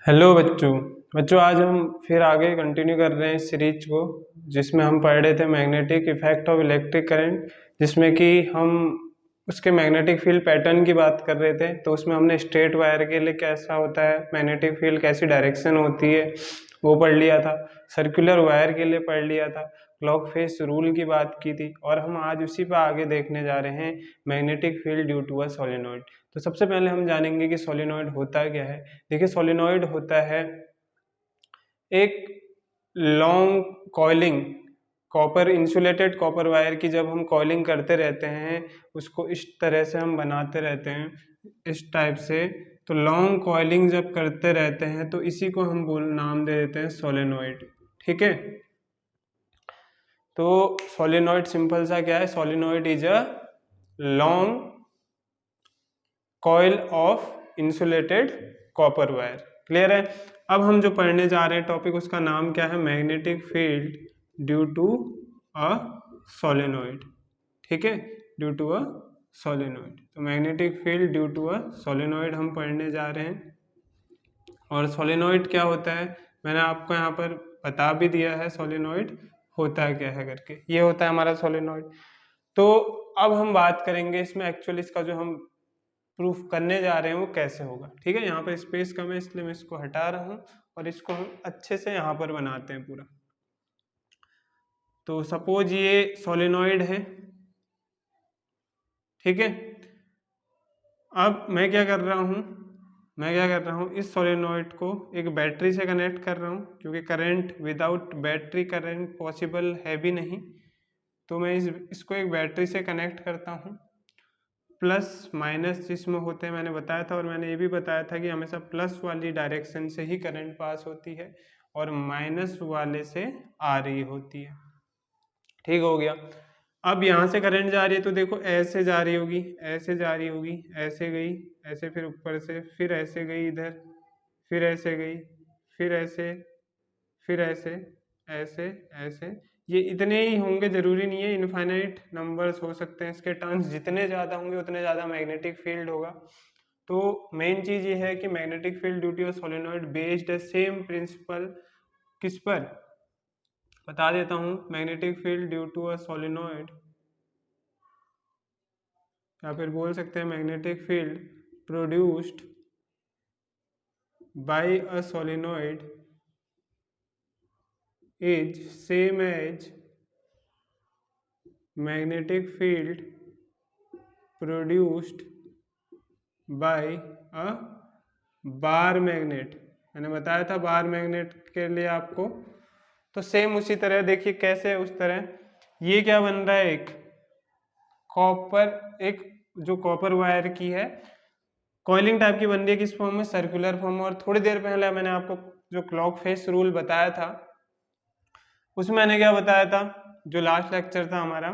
Hello बच्चों। आज हम फिर आगे कंटिन्यू कर रहे हैं इस सीरीज को, जिसमें हम पढ़ रहे थे magnetic effect of electric current, जिसमें कि हम उसके मैग्नेटिक फील्ड पैटर्न की बात कर रहे थे। तो उसमें हमने स्ट्रेट वायर के लिए कैसा होता है मैग्नेटिक फील्ड, कैसी डायरेक्शन होती है वो पढ़ लिया था। सर्कुलर वायर के लिए पढ़ लिया था। क्लॉक फेस रूल की बात की थी। और हम आज उसी पर आगे देखने जा रहे हैं magnetic field due to a solenoid. तो सबसे पहले हम जानेंगे कि सोलेनोइड होता क्या है। देखिए, सोलेनोइड होता है एक long coiling copper insulated copper wire की। जब हम कॉइलिंग करते रहते हैं उसको इस तरह से हम बनाते रहते हैं, इस टाइप से। तो लॉन्ग कॉइलिंग जब करते रहते हैं तो इसी को हम नाम दे देते हैं सोलेनोइड। ठीक है। तो सोलेनोइड सिंपल सा क्या है, solenoid is a long coil of insulated copper wire. Clear है। अब हम जो पढ़ने जा रहे हैं टॉपिक, उसका नाम क्या है, magnetic field due to a solenoid. ठीक है, ड्यू टू अ सोलेनोइड। तो magnetic field due to a solenoid हम पढ़ने जा रहे हैं। और सोलेनोइड क्या होता है मैंने आपको यहाँ पर बता भी दिया है, सोलेनोइड होता है क्या है करके। ये होता है हमारा सोलेनोइड। तो अब हम बात करेंगे इसमें एक्चुअली इसका जो हम प्रूफ करने जा रहे हैं वो कैसे होगा। ठीक है, यहाँ पर स्पेस कम है इसलिए मैं इसको हटा रहा हूँ और इसको हम अच्छे से यहाँ पर बनाते हैं पूरा। तो सपोज ये सोलेनोइड है। ठीक है। अब मैं क्या कर रहा हूँ, इस सोलेनोइड को एक बैटरी से कनेक्ट कर रहा हूँ, क्योंकि current without battery current possible है भी नहीं। तो मैं इसको एक बैटरी से कनेक्ट करता हूँ। प्लस माइनस जिसमें होते हैं मैंने बताया था, और मैंने ये भी बताया था कि हमेशा प्लस वाली डायरेक्शन से ही करंट पास होती है और माइनस वाले से आ रही होती है। ठीक हो गया। अब यहाँ से करंट जा रही है तो देखो ऐसे जा रही होगी, ऐसे जा रही होगी, ऐसे गई, ऐसे फिर ऊपर से, फिर ऐसे गई इधर, फिर ऐसे गई, फिर ऐसे, फिर ऐसे, ऐसे, ऐसे। ये इतने ही होंगे, जरूरी नहीं है, इनफाइनाइट नंबर्स हो सकते हैं इसके टर्न्स। जितने ज़्यादा होंगे उतने ज़्यादा मैग्नेटिक फील्ड होगा। तो मेन चीज़ ये है कि magnetic field due to solenoid based same principle किस पर, बता देता हूँ। Magnetic field due to a solenoid, या फिर बोल सकते हैं magnetic field produced by a solenoid is same as magnetic field produced by a bar magnet. मैंने बताया था बार मैग्नेट के लिए आपको। तो सेम उसी तरह देखिए कैसे, उस तरह ये क्या बन रहा है, एक कॉपर, एक जो कॉपर वायर की है कॉइलिंग टाइप की बन रही है, किस फॉर्म में, सर्कुलर फॉर्म में। और थोड़ी देर पहले मैंने आपको जो क्लॉक फेस रूल बताया था उसमें मैंने क्या बताया था, जो लास्ट लेक्चर था हमारा,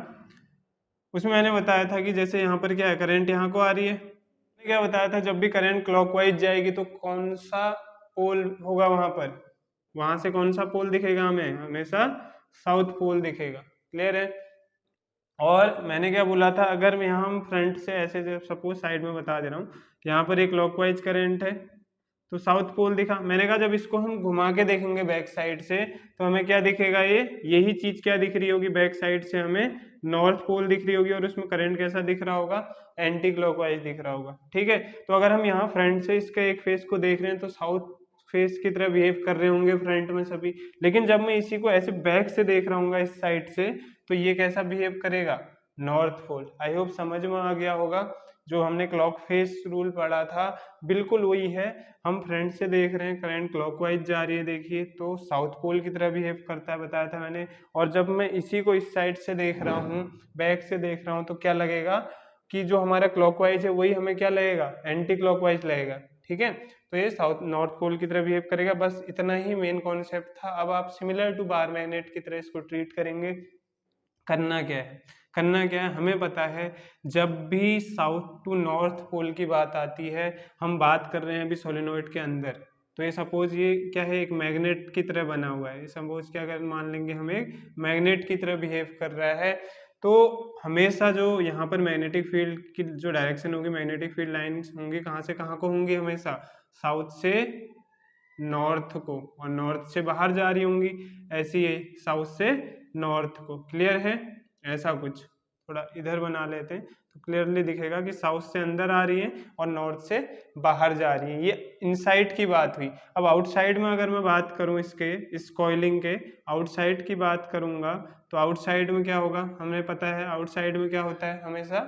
उसमें मैंने बताया था कि जैसे यहाँ पर क्या है, करंट यहाँ को आ रही है। मैंने क्या बताया था, जब भी करंट क्लॉकवाइज जाएगी तो कौन सा पोल होगा वहां पर, वहां से कौन सा पोल दिखेगा हमें, हमेशा साउथ पोल दिखेगा। क्लियर है। और मैंने क्या बोला था, अगर यहाँ हम फ्रंट से ऐसे, सपोज साइड में बता दे रहा हूँ, यहाँ पर एक क्लॉकवाइज करंट है तो साउथ पोल दिखा। मैंने कहा जब इसको हम घुमा के देखेंगे बैक साइड से तो हमें क्या दिखेगा, ये यही चीज क्या दिख रही होगी, बैक साइड से हमें नॉर्थ पोल दिख रही होगी। और उसमें करंट कैसा दिख रहा होगा, एंटी क्लॉकवाइज दिख रहा होगा। ठीक है। तो अगर हम यहाँ फ्रंट से इसके एक फेस को देख रहे हैं तो साउथ फेस की तरह बिहेव कर रहे होंगे फ्रंट में सभी। लेकिन जब मैं इसी को ऐसे बैक से देख रहा हूँ इस साइड से, तो ये कैसा बिहेव करेगा, नॉर्थ पोल। आई होप समझ में आ गया होगा। जो हमने क्लॉक फेस रूल पढ़ा था बिल्कुल वही है। हम फ्रंट से देख रहे हैं, करंट क्लॉकवाइज जा रही है, देखिए तो साउथ पोल की तरह बिहेव करता है, बताया था मैंने। और जब मैं इसी को इस साइड से देख रहा हूँ, बैक से देख रहा हूँ, तो क्या लगेगा कि जो हमारा क्लॉकवाइज है वही हमें क्या लगेगा, एंटी क्लॉकवाइज लगेगा। ठीक है। तो ये साउथ नॉर्थ पोल की तरह बिहेव करेगा। बस इतना ही मेन कॉन्सेप्ट था। अब आप सिमिलर टू बार मैग्नेट की तरह इसको ट्रीट करेंगे। करना क्या है, करना क्या है, हमें पता है जब भी साउथ टू नॉर्थ पोल की बात आती है, हम बात कर रहे हैं अभी सोलेनोइड के अंदर। तो ये सपोज ये क्या है, एक मैग्नेट की तरह बना हुआ है। सपोज क्या अगर मान लेंगे हम एक मैग्नेट की तरह बिहेव कर रहा है, तो हमेशा जो यहाँ पर मैग्नेटिक फील्ड की जो डायरेक्शन होगी, मैग्नेटिक फील्ड लाइंस होंगी, कहाँ से कहाँ को होंगी, हमेशा साउथ से नॉर्थ को, और नॉर्थ से बाहर जा रही होंगी, ऐसी है साउथ से नॉर्थ को। क्लियर है? ऐसा कुछ थोड़ा इधर बना लेते हैं तो क्लियरली दिखेगा कि साउथ से अंदर आ रही है और नॉर्थ से बाहर जा रही है। ये इनसाइड की बात हुई। अब आउटसाइड में अगर मैं बात करूं इसके, इस कॉइलिंग के आउटसाइड की बात करूंगा, तो आउटसाइड में क्या होगा, हमें पता है आउटसाइड में क्या होता है, हमेशा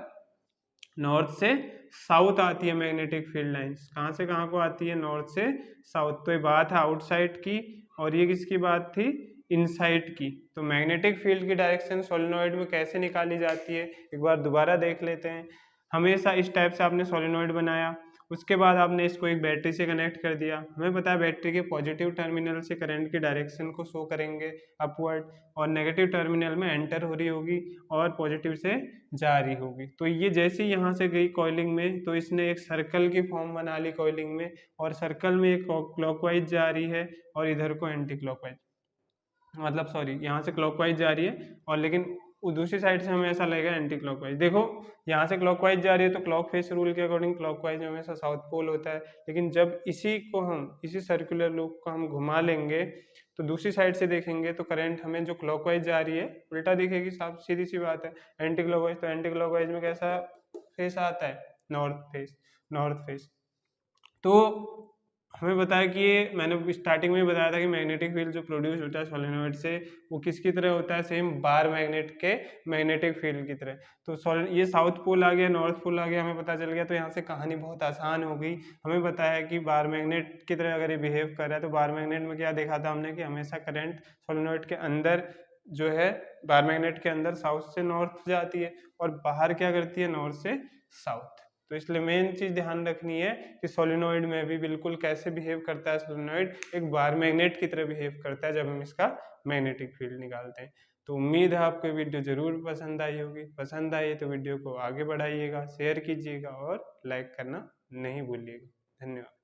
नॉर्थ से साउथ आती है मैग्नेटिक फील्ड लाइंस। कहाँ से कहाँ को आती है, नॉर्थ से साउथ। तो ये बात है आउटसाइड की, और ये किसकी बात थी, इनसाइड की। तो मैग्नेटिक फील्ड की डायरेक्शन सोलेनोइड में कैसे निकाली जाती है, एक बार दोबारा देख लेते हैं। हमेशा इस टाइप से आपने सोलेनोइड बनाया, उसके बाद आपने इसको एक बैटरी से कनेक्ट कर दिया। हमें पता है बैटरी के पॉजिटिव टर्मिनल से करंट की डायरेक्शन को शो करेंगे अपवर्ड, और नेगेटिव टर्मिनल में एंटर हो रही होगी और पॉजिटिव से जा रही होगी। तो ये जैसे ही यहाँ से गई कॉइलिंग में, तो इसने एक सर्कल की फॉर्म बना ली कॉइलिंग में, और सर्कल में एक क्लॉकवाइज जा रही है और इधर को एंटी क्लॉकवाइज, मतलब सॉरी यहाँ से क्लॉकवाइज जा रही है, और लेकिन दूसरी साइड से हमें ऐसा लगेगा एंटी क्लॉकवाइज। देखो यहाँ से क्लॉकवाइज जा रही है तो क्लॉक फेस रूल के अकॉर्डिंग क्लॉकवाइज में हमेशा साउथ पोल होता है, लेकिन जब इसी सर्कुलर लूप को हम घुमा लेंगे तो दूसरी साइड से देखेंगे तो करंट हमें जो क्लॉकवाइज जा रही है उल्टा दिखेगी। साफ सीधी सी बात है। एंटी क्लॉकवाइज, तो एंटी क्लॉकवाइज में कैसा फेस आता है, नॉर्थ फेस। तो हमें बताया कि ये, मैंने स्टार्टिंग में ही बताया था कि मैग्नेटिक फील्ड जो प्रोड्यूस होता है सोलेनोइड से, वो किसकी तरह होता है, सेम बार मैग्नेट के मैग्नेटिक फील्ड की तरह। तो ये साउथ पोल आ गया, नॉर्थ पोल आ गया, हमें पता चल गया। तो यहाँ से कहानी बहुत आसान हो गई। हमें पता है कि बार मैग्नेट की तरह अगर ये बिहेव कर रहा है, तो बार मैग्नेट में क्या देखा था हमने कि हमेशा करंट सोलेनोइड के अंदर जो है, बार मैग्नेट के अंदर साउथ से नॉर्थ जाती है, और बाहर क्या करती है, नॉर्थ से साउथ। तो इसलिए मेन चीज ध्यान रखनी है कि सोलेनोइड में भी बिल्कुल कैसे बिहेव करता है, सोलेनोइड एक बार मैग्नेट की तरह बिहेव करता है जब हम इसका मैग्नेटिक फील्ड निकालते हैं। तो उम्मीद है आपको वीडियो जरूर पसंद आई होगी। पसंद आई तो वीडियो को आगे बढ़ाइएगा, शेयर कीजिएगा और लाइक करना नहीं भूलिएगा। धन्यवाद।